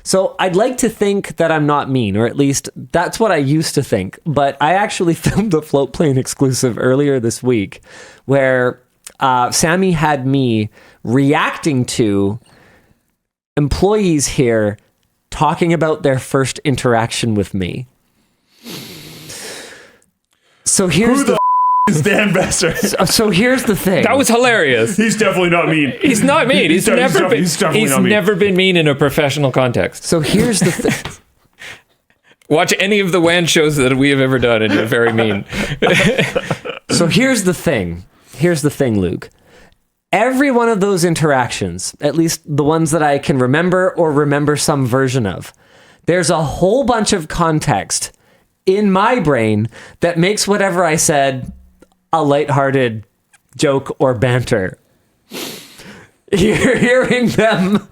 So I'd like to think that I'm not mean, or at least that's what I used to think. But I actually filmed a Floatplane exclusive earlier this week where Sammy had me reacting to employees here talking about their first interaction with me. So here's is Dan Besser. So here's the thing. That was hilarious. He's definitely not mean. He's not mean. He's never been mean in a professional context. So here's the thing. Watch any of the WAN shows that we have ever done, and you're very mean. So here's the thing. Here's the thing, Luke. Every one of those interactions, at least the ones that I can remember or remember some version of, there's a whole bunch of context in my brain that makes whatever I said a lighthearted joke or banter. Hearing them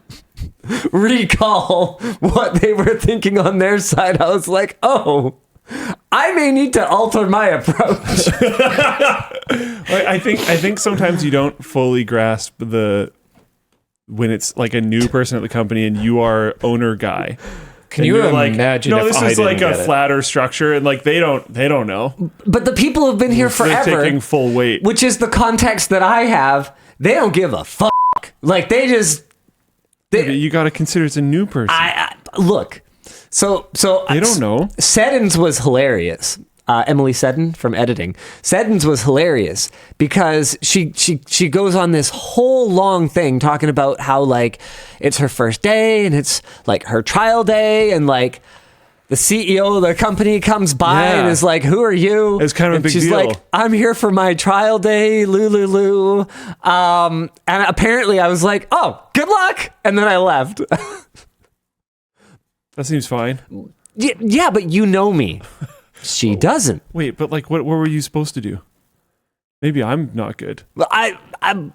recall what they were thinking on their side, I was like, oh, I may need to alter my approach. I think sometimes you don't fully grasp when it's like a new person at the company and you are owner guy. Can you imagine? No, if this I is like didn't a get it? flatter structure, and like they don't know. But the people have been here forever. They're taking full weight, which is the context that I have. They don't give a fuck. Like they just. You got to consider it's a new person. Look. So they don't know. Seddons was hilarious. Emily Seddon from editing. Seddons was hilarious because she goes on this whole long thing talking about how like it's her first day and it's like her trial day and like the CEO of the company comes by and is like, "Who are you?" It's kind of a big she's deal. Like, "I'm here for my trial day, lulu." And apparently I was like, "Oh, good luck," and then I left. That seems fine. Yeah, but you know me. She doesn't. Wait, but like, what were you supposed to do? Maybe I'm not good. The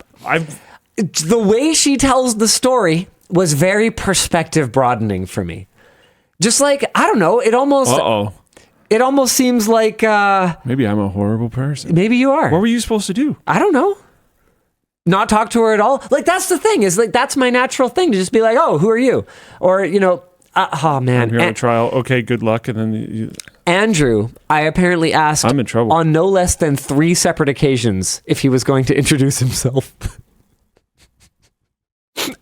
way she tells the story was very perspective broadening for me. Just like, I don't know, it almost seems like maybe I'm a horrible person. Maybe you are. What were you supposed to do? I don't know. Not talk to her at all. Like that's the thing, is like that's my natural thing to just be like, "Oh, who are you?" Or, oh man. I'm here on trial. Okay, good luck. And then Andrew, I apparently asked I'm in trouble. on no less than 3 separate occasions if he was going to introduce himself.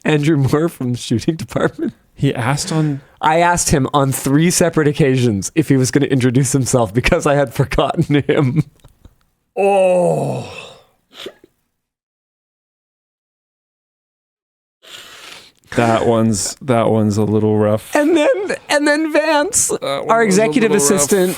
Andrew Moore from the shooting department. I asked him on 3 separate occasions if he was going to introduce himself because I had forgotten him. Oh. That one's a little rough. And then Vance, our executive assistant,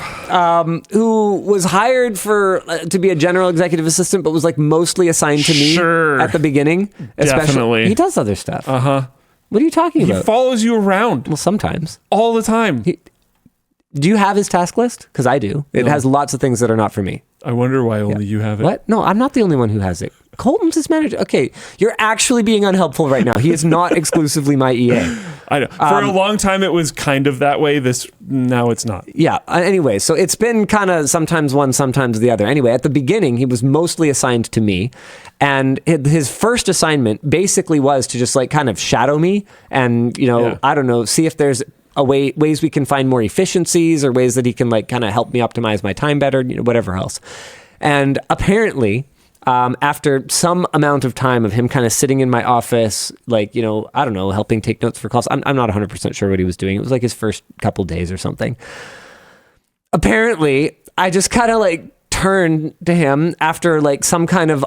who was hired to be a general executive assistant, but was like mostly assigned to me at the beginning. Definitely. He does other stuff. Uh-huh. What are you talking about? He follows you around. Well, sometimes. All the time. Do you have his task list? Because I do. It has lots of things that are not for me. I wonder why only you have it. What? No, I'm not the only one who has it. Colton's his manager. Okay, you're actually being unhelpful right now. He is not exclusively my EA. I know. For a long time, it was kind of that way. Now it's not. Yeah. Anyway, so it's been kind of sometimes one, sometimes the other. Anyway, at the beginning, he was mostly assigned to me. And his first assignment basically was to just like kind of shadow me and, I don't know, see if there's ways we can find more efficiencies or ways that he can like kind of help me optimize my time better, whatever else. And apparently, after some amount of time of him kind of sitting in my office, like, I don't know, helping take notes for calls. I'm not 100% sure what he was doing. It was like his first couple days or something. Apparently, I just kind of like turned to him after like some kind of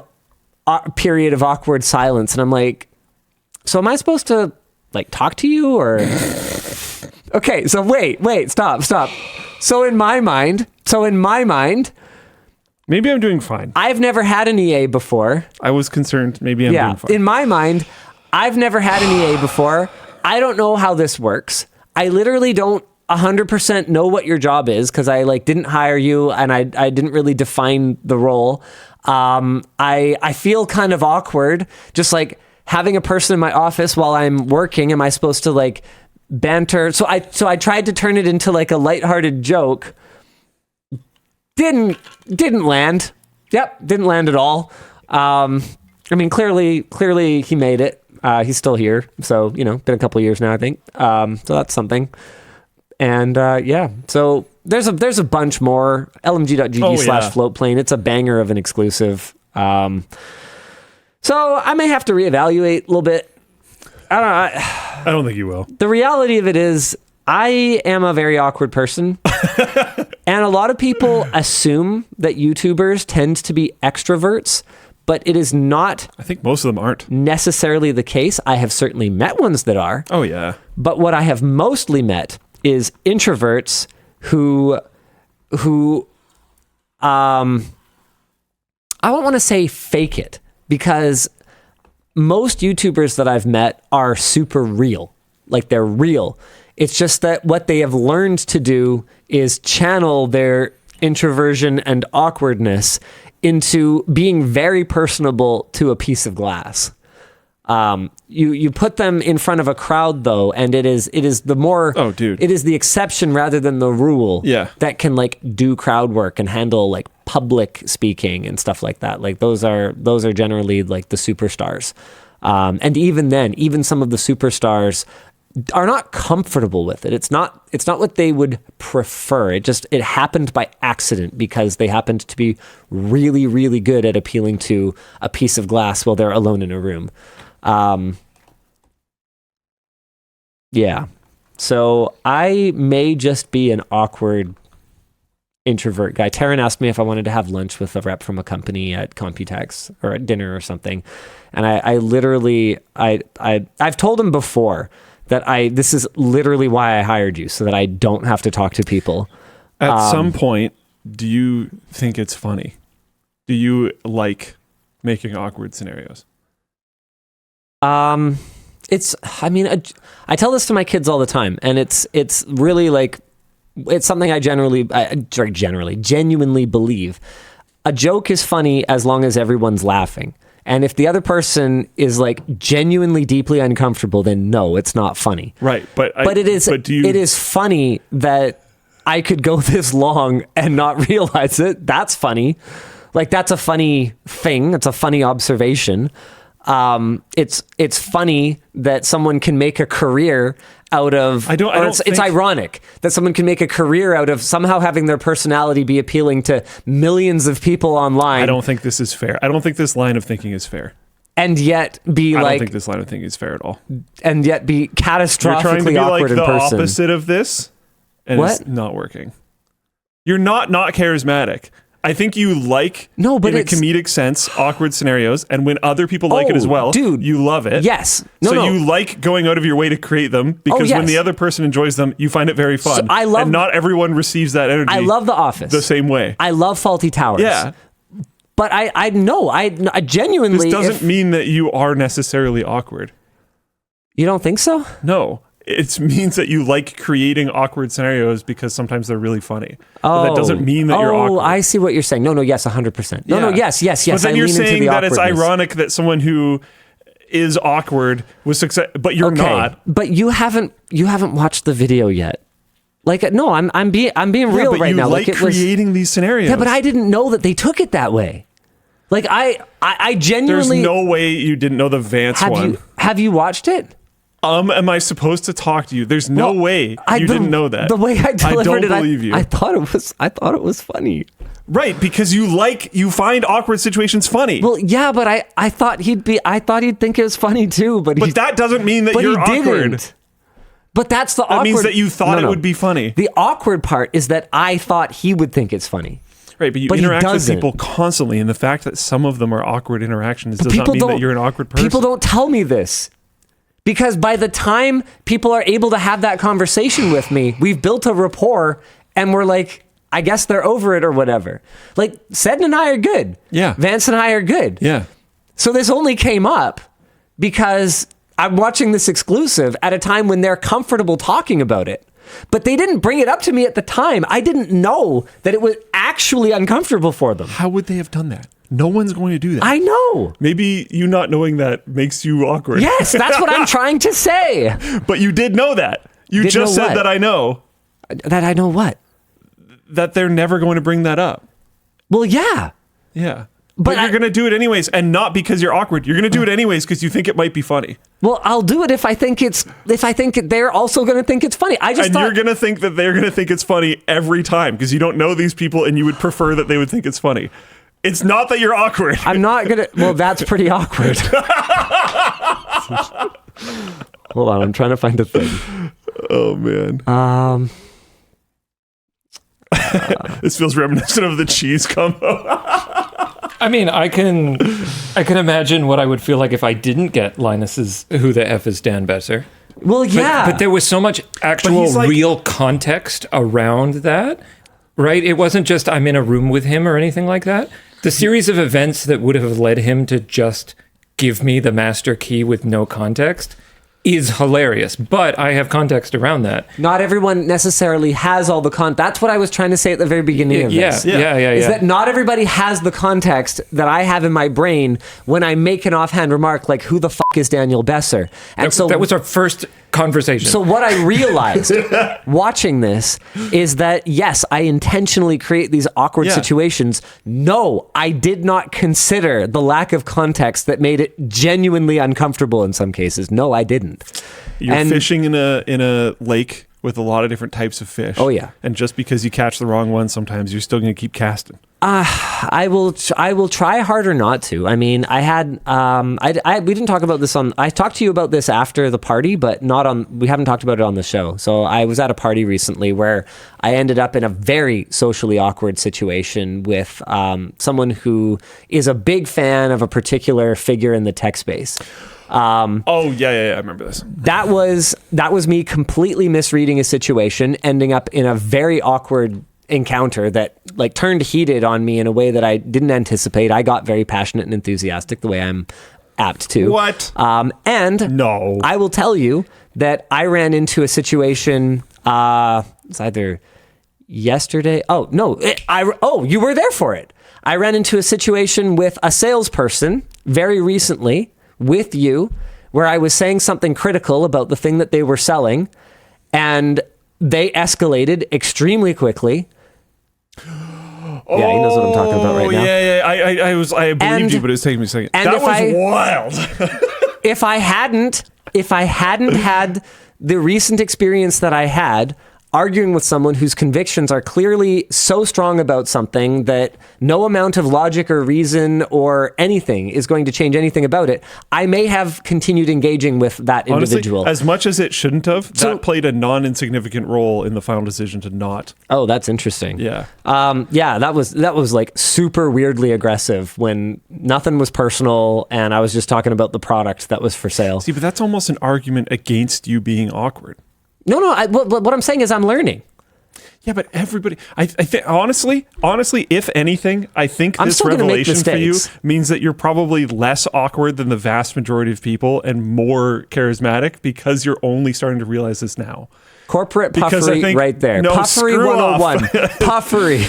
period of awkward silence. And I'm like, so am I supposed to like talk to you or... Okay, so wait, stop. So in my mind, maybe I'm doing fine. I've never had an EA before. I was concerned. Maybe I'm doing fine. In my mind, I've never had an EA before. I don't know how this works. I literally don't 100% know what your job is because I like didn't hire you and I didn't really define the role. I feel kind of awkward just like having a person in my office while I'm working. Am I supposed to like banter? So I tried to turn it into like a lighthearted joke. Didn't land. Yep, didn't land at all. I mean, clearly he made it. He's still here. So, been a couple years now, I think. So that's something. And so there's a bunch more. LMG.gg/floatplane. It's a banger of an exclusive. So I may have to reevaluate a little bit. I don't know. I don't think you will. The reality of it is I am a very awkward person. And a lot of people assume that YouTubers tend to be extroverts, but it is not. I think most of them aren't necessarily the case. I have certainly met ones that are. Oh, yeah. But what I have mostly met is introverts who I don't want to say fake it, because most YouTubers that I've met are super real. Like, they're real. It's just that what they have learned to do is channel their introversion and awkwardness into being very personable to a piece of glass. You put them in front of a crowd, though, and it is the more it is the exception rather than the rule that can like do crowd work and handle like public speaking and stuff like that. Like those are generally like the superstars. And even then, even some of the superstars are not comfortable with it. It's not what they would prefer. It happened by accident because they happened to be really, really good at appealing to a piece of glass while they're alone in a room. So I may just be an awkward introvert guy. Taryn asked me if I wanted to have lunch with a rep from a company at Computex or at dinner or something. And I literally, I've told him before that this is literally why I hired you, so that I don't have to talk to people. At some point, do you think it's funny? Do you like making awkward scenarios? I tell this to my kids all the time, and it's really like, it's something I genuinely believe. A joke is funny as long as everyone's laughing. And if the other person is like genuinely deeply uncomfortable, then no, it's not funny. Right. But it is funny that I could go this long and not realize it. That's funny. Like, that's a funny thing. It's a funny observation. It's funny that someone can make a career out of. It's ironic that someone can make a career out of somehow having their personality be appealing to millions of people online. I don't think this is fair. I don't think this line of thinking is fair. And yet be I like. don't think this line of thinking is fair at all. And yet be catastrophically You're trying to be awkward like in person. the opposite of this, and it's not working. You're not charismatic. I think you like, in a comedic sense, awkward scenarios, and when other people like it as well, you love it. Yes. You like going out of your way to create them, because when the other person enjoys them, you find it very fun. So and not everyone receives that energy. I love The Office the same way. I love Faulty Towers. Yeah. But I genuinely... This doesn't mean that you are necessarily awkward. You don't think so? No. It means that you like creating awkward scenarios because sometimes they're really funny. But that doesn't mean that you're awkward. Oh, I see what you're saying. No, yes, 100%. Yes. But then you're saying that it's ironic that someone who is awkward was success, but you're not. But you haven't watched the video yet. Like, no, I'm being real right now. Like, creating these scenarios. Yeah, but I didn't know that they took it that way. Like, I genuinely. There's no way you didn't know the Vance one. Have you watched it? Am I supposed to talk to you? There's no way you didn't know that. The way I delivered I don't believe you. I thought it was funny. Right, because you find awkward situations funny. Well, yeah, but I thought he'd think it was funny too, but that doesn't mean that you're awkward. Didn't. But that's the awkward. That means that you thought it would be funny. The awkward part is that I thought he would think it's funny. Right, but you interact with people constantly, and the fact that some of them are awkward interactions does not mean that you're an awkward person. People don't tell me this. Because by the time people are able to have that conversation with me, we've built a rapport, and we're like, I guess they're over it or whatever. Like, Seddon and I are good. Yeah. Vance and I are good. Yeah. So this only came up because I'm watching this exclusive at a time when they're comfortable talking about it. But they didn't bring it up to me at the time. I didn't know that it was actually uncomfortable for them. How would they have done that? No one's going to do that. I know. Maybe you not knowing that makes you awkward. Yes, that's what I'm trying to say. But you did know that. You just said that I know. That I know what? That they're never going to bring that up. Well, yeah. Yeah. But you're going to do it anyways, and not because you're awkward. You're going to do it anyways because you think it might be funny. Well, I'll do it if I think they're also going to think it's funny. You're going to think that they're going to think it's funny every time because you don't know these people and you would prefer that they would think it's funny. It's not that you're awkward. I'm not going to... Well, that's pretty awkward. Hold on, I'm trying to find a thing. Oh, man. This feels reminiscent of the cheese combo. I mean, I can imagine what I would feel like if I didn't get Linus's "Who the F is Dan Besser?" Well, yeah, but there was so much actual real context around that, right? It wasn't just I'm in a room with him or anything like that. The series of events that would have led him to just give me the master key with no context is hilarious, but I have context around that. Not everyone necessarily has all the That's what I was trying to say at the very beginning of this. Yeah. Is that not everybody has the context that I have in my brain when I make an offhand remark like, who the fuck is Daniel Besser? And that was our first conversation. So what I realized watching this is that, yes, I intentionally create these awkward situations. No, I did not consider the lack of context that made it genuinely uncomfortable in some cases. No, I didn't. You're fishing in a lake with a lot of different types of fish. Oh, yeah. And just because you catch the wrong one, sometimes you're still going to keep casting. I will try harder not to. I mean, we didn't talk about this I talked to you about this after the party, but we haven't talked about it on the show. So I was at a party recently where I ended up in a very socially awkward situation with someone who is a big fan of a particular figure in the tech space. I remember this. That was me completely misreading a situation, ending up in a very awkward encounter that turned heated on me in a way that I didn't anticipate. I got very passionate and enthusiastic the way I'm apt to. What? No. I will tell you that I ran into a situation, it's either yesterday. Oh, no. You were there for it. I ran into a situation with a salesperson very recently with you where I was saying something critical about the thing that they were selling, and they escalated extremely quickly. Yeah, he knows what I'm talking about right now. Yeah. I believed you, but it was taking me a second. That was wild. If I hadn't had the recent experience that I had arguing with someone whose convictions are clearly so strong about something that no amount of logic or reason or anything is going to change anything about it, I may have continued engaging with that individual. Honestly, as much as it shouldn't have, that played a non-insignificant role in the final decision to not. Oh, that's interesting. Yeah. That was like super weirdly aggressive when nothing was personal and I was just talking about the product that was for sale. See, but that's almost an argument against you being awkward. No. What I'm saying is I'm learning. Yeah, but everybody, I think honestly, if anything, I think this revelation for you means that you're probably less awkward than the vast majority of people and more charismatic because you're only starting to realize this now. Corporate puffery right there. No, puffery 101. Puffery.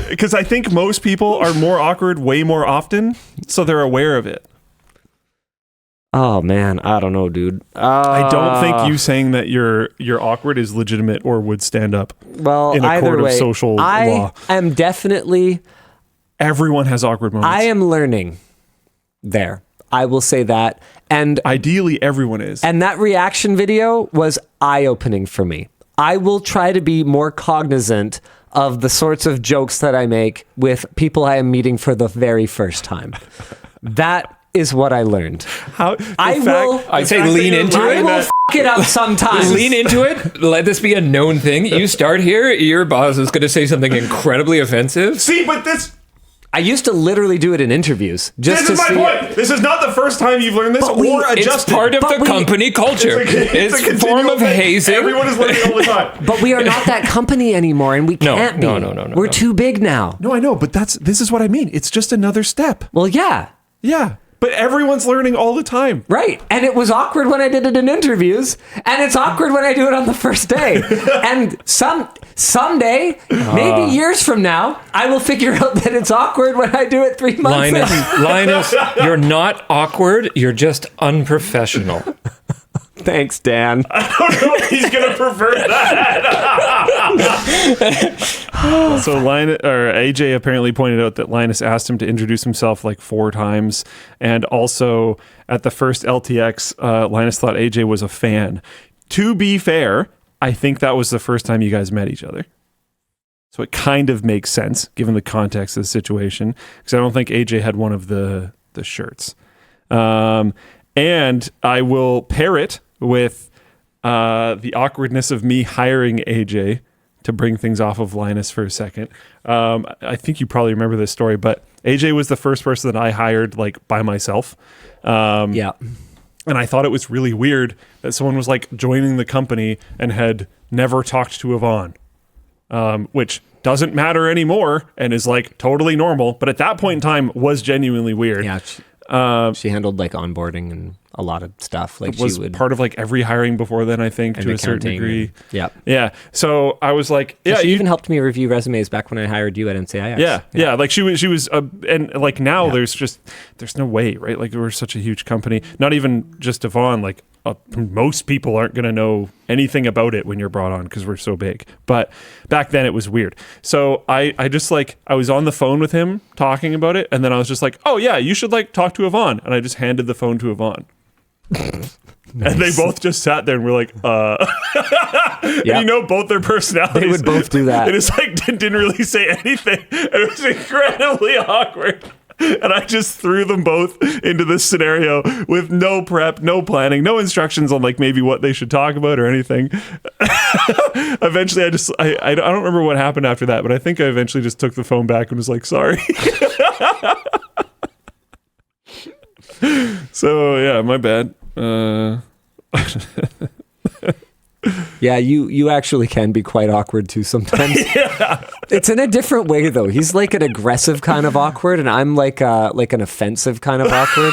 Because I think most people are more awkward way more often, so they're aware of it. Oh man, I don't know, dude. I don't think you saying that you're awkward is legitimate or would stand up. Well, in a court of social law. I am definitely. Everyone has awkward moments. I am learning. There, I will say that, and ideally, everyone is. And that reaction video was eye-opening for me. I will try to be more cognizant of the sorts of jokes that I make with people I am meeting for the very first time. That is what I learned. I'd say lean into it. I will f*** it up sometimes. Lean into it. Let this be a known thing. You start here, your boss is going to say something incredibly offensive. See, but this... I used to literally do it in interviews. This is my point. This is not the first time you've learned this or adjusted. It's part of the company culture. It's a form of hazing. Everyone is learning all the time. But we are not that company anymore, and we can't be. No. We're too big now. No, I know, but this is what I mean. It's just another step. Well, yeah. Yeah. But everyone's learning all the time. Right. And it was awkward when I did it in interviews. And it's awkward when I do it on the first day. And someday, maybe years from now, I will figure out that it's awkward when I do it 3 months in. Linus, you're not awkward. You're just unprofessional. Thanks, Dan. I don't know if he's going to prefer that. So AJ apparently pointed out that Linus asked him to introduce himself like 4 times. And also at the first LTX, Linus thought AJ was a fan. To be fair, I think that was the first time you guys met each other. So it kind of makes sense given the context of the situation, because I don't think AJ had one of the shirts. And I will pair it with the awkwardness of me hiring AJ to bring things off of Linus for a second. I think you probably remember this story, but AJ was the first person that I hired like by myself. Yeah. And I thought it was really weird that someone was like joining the company and had never talked to Yvonne, which doesn't matter anymore and is like totally normal. But at that point in time was genuinely weird. Yeah. She handled like onboarding and a lot of stuff. Like was she would part of like every hiring before then, I think, to a certain degree. Yeah. Yeah. So I was like, yeah. She even helped me review resumes back when I hired you at NCIX. Yeah. Like she was, and like now there's no way, right? Like we're such a huge company. Not even just Yvonne, like most people aren't going to know anything about it when you're brought on because we're so big. But back then it was weird. So I just like, I was on the phone with him talking about it. And then I was just like, oh yeah, you should like talk to Yvonne. And I just handed the phone to Yvonne. Nice. And they both just sat there and were like, and you know, both their personalities. They would both do that. And it's like, didn't really say anything. And it was incredibly awkward. And I just threw them both into this scenario with no prep, no planning, no instructions on like maybe what they should talk about or anything. Eventually I don't remember what happened after that, but I think I eventually just took the phone back and was like, sorry. So yeah, my bad. Yeah, you actually can be quite awkward too sometimes. Yeah. It's in a different way though. He's like an aggressive kind of awkward, and I'm like an offensive kind of awkward.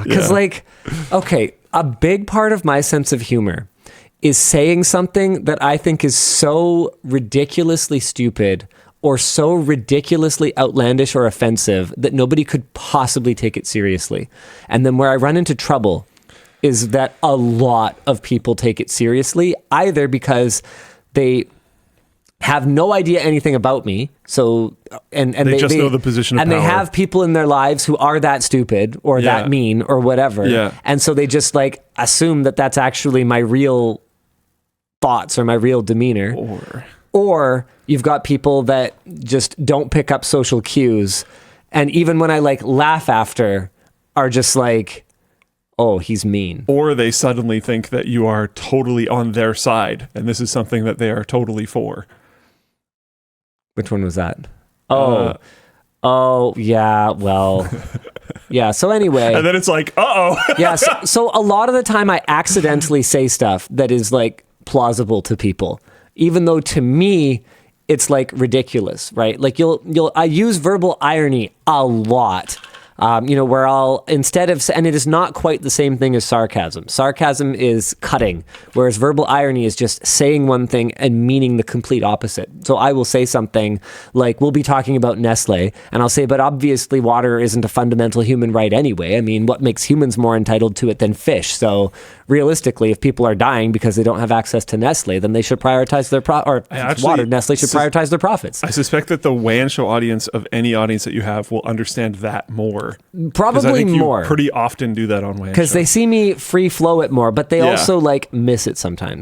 Because like, okay, a big part of my sense of humor is saying something that I think is so ridiculously stupid or so ridiculously outlandish or offensive that nobody could possibly take it seriously. And then where I run into trouble is that a lot of people take it seriously, either because they have no idea anything about me, so and they just know the position of and power. they have people in their lives who are that stupid or that mean or whatever, and so they just like assume that that's actually my real thoughts or my real demeanor. Or you've got people that just don't pick up social cues, and even when I like laugh after, are just like, oh, he's mean. Or they suddenly think that you are totally on their side, and this is something that they are totally for. Which one was that? Oh, yeah, well, yeah, so anyway. And then it's like, uh-oh. Yeah, so a lot of the time I accidentally say stuff that is like plausible to people, even though to me it's like ridiculous, right? Like I use verbal irony a lot. Where I'll, instead of, and it is not quite the same thing as sarcasm. Sarcasm is cutting, whereas verbal irony is just saying one thing and meaning the complete opposite. So I will say something like, we'll be talking about Nestle, and I'll say, but obviously water isn't a fundamental human right anyway. I mean, what makes humans more entitled to it than fish? So realistically, if people are dying because they don't have access to Nestle, then they should prioritize their Nestle should prioritize their profits. I suspect that the WAN show audience of any audience that you have will understand that more. Probably I think more. You pretty often do that on WAN because they see me free flow it more, but they also like miss it sometimes.